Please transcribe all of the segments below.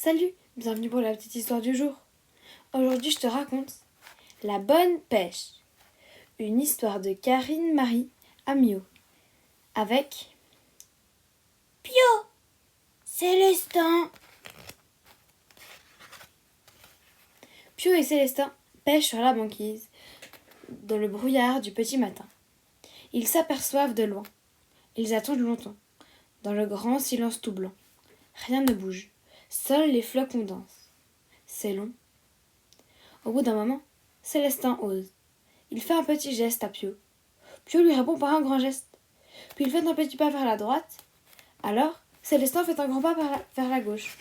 Salut, bienvenue pour la petite histoire du jour. Aujourd'hui, je te raconte La bonne pêche, une histoire de Karine Marie Amiot, avec Pio, Célestin. Pio et Célestin pêchent sur la banquise, dans le brouillard du petit matin. Ils s'aperçoivent de loin. Ils attendent longtemps, dans le grand silence tout blanc. Rien ne bouge, seuls les flocons dansent. C'est long. Au bout d'un moment, Célestin ose. Il fait un petit geste à Pio. Pio lui répond par un grand geste. Puis il fait un petit pas vers la droite. Alors, Célestin fait un grand pas vers la gauche.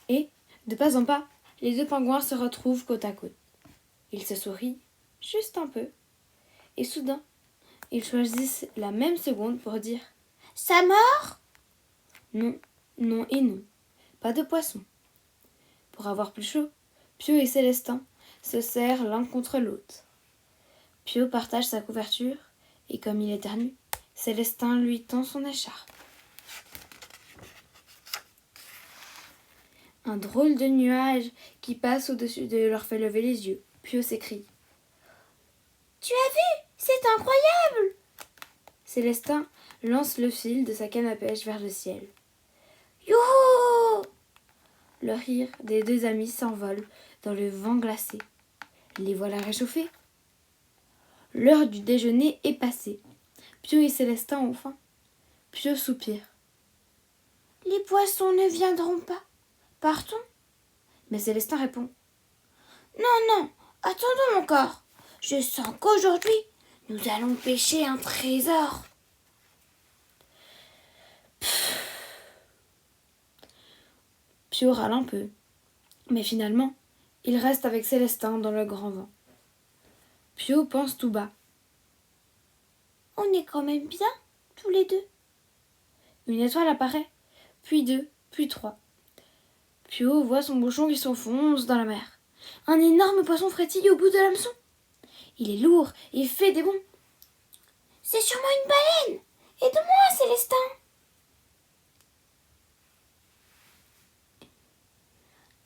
Et, de pas en pas, les deux pingouins se retrouvent côte à côte. Ils se sourient, juste un peu. Et soudain, ils choisissent la même seconde pour dire « Ça mord ?» Non, non et non. Pas de poisson. Pour avoir plus chaud, Pio et Célestin se serrent l'un contre l'autre. Pio partage sa couverture et comme il éternue, Célestin lui tend son écharpe. Un drôle de nuage qui passe au-dessus d'eux leur fait lever les yeux. Pio s'écrie. « Tu as vu? C'est incroyable !» Célestin lance le fil de sa canne à pêche vers le ciel. Youhou! Le rire des deux amis s'envole dans le vent glacé. Les voilà réchauffés. L'heure du déjeuner est passée. Pio et Célestin ont faim. Pio soupire. « Les poissons ne viendront pas. Partons ?» Mais Célestin répond. « Non, attendons encore. Je sens qu'aujourd'hui, nous allons pêcher un trésor. » Pio râle un peu. Mais finalement, il reste avec Célestin dans le grand vent. Pio pense tout bas. On est quand même bien, tous les deux. Une étoile apparaît, puis deux, puis trois. Pio voit son bouchon qui s'enfonce dans la mer. Un énorme poisson frétille au bout de l'hameçon. Il est lourd et fait des bonds. « C'est sûrement une baleine. Aide-moi, Célestin. »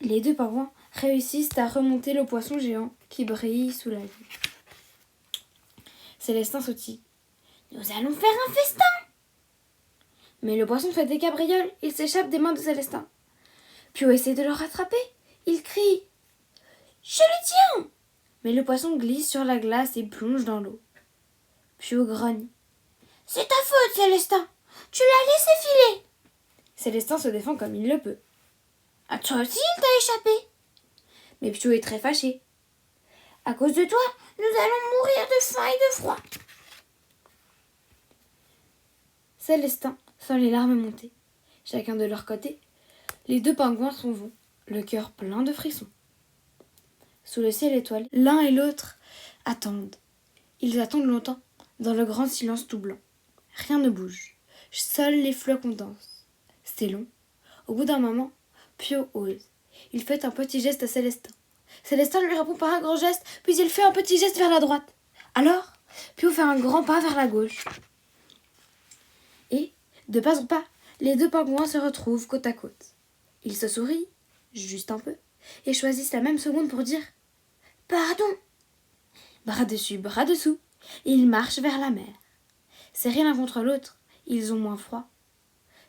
Les deux pingouins réussissent à remonter le poisson géant qui brille sous la vue. Célestin sautille. « Nous allons faire un festin. » Mais le poisson fait des cabrioles, il s'échappe des mains de Célestin. Pio essaie de le rattraper. Il crie. « Je le tiens !» Mais le poisson glisse sur la glace et plonge dans l'eau. Pio grogne. « C'est ta faute, Célestin. Tu l'as laissé filer. » Célestin se défend comme il le peut. « À toi aussi, il t'a échappé. » Mais Pio est très fâché. « À cause de toi, nous allons mourir de faim et de froid. » Célestin sent les larmes monter. Chacun de leur côté, les deux pingouins s'en vont, le cœur plein de frissons. Sous le ciel étoilé, l'un et l'autre attendent. Ils attendent longtemps, dans le grand silence tout blanc. Rien ne bouge, seuls les flocons dansent. C'est long. Au bout d'un moment, Pio ose. Il fait un petit geste à Célestin. Célestin lui répond par un grand geste, puis il fait un petit geste vers la droite. Alors, Pio fait un grand pas vers la gauche. Et, de pas en pas, les deux pingouins se retrouvent côte à côte. Ils se sourient, juste un peu, et choisissent la même seconde pour dire « Pardon !» Bras dessus, bras dessous, ils marchent vers la mer. Serrés l'un contre l'autre, ils ont moins froid.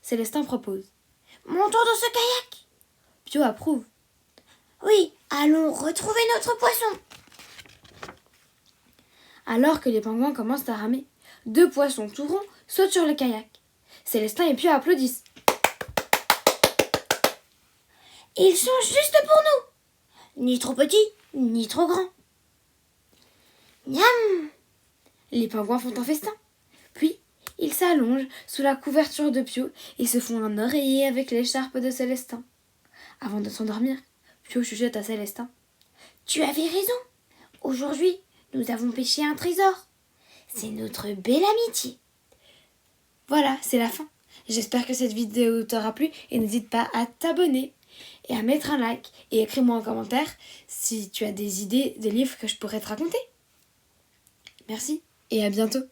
Célestin propose « Montons dans ce kayak. » Pio approuve. « Oui, allons retrouver notre poisson. » Alors que les pingouins commencent à ramer, deux poissons tout ronds sautent sur le kayak. Célestin et Pio applaudissent. « Ils sont juste pour nous. Ni trop petits, ni trop grands. » Miam! Les pingouins font un festin. Puis, ils s'allongent sous la couverture de Pio et se font un oreiller avec l'écharpe de Célestin. Avant de s'endormir, Pio chuchote à Célestin. « Tu avais raison. Aujourd'hui, nous avons pêché un trésor. C'est notre belle amitié. » Voilà, c'est la fin. J'espère que cette vidéo t'aura plu et n'hésite pas à t'abonner et à mettre un like et écris-moi en commentaire si tu as des idées de livres que je pourrais te raconter. Merci et à bientôt.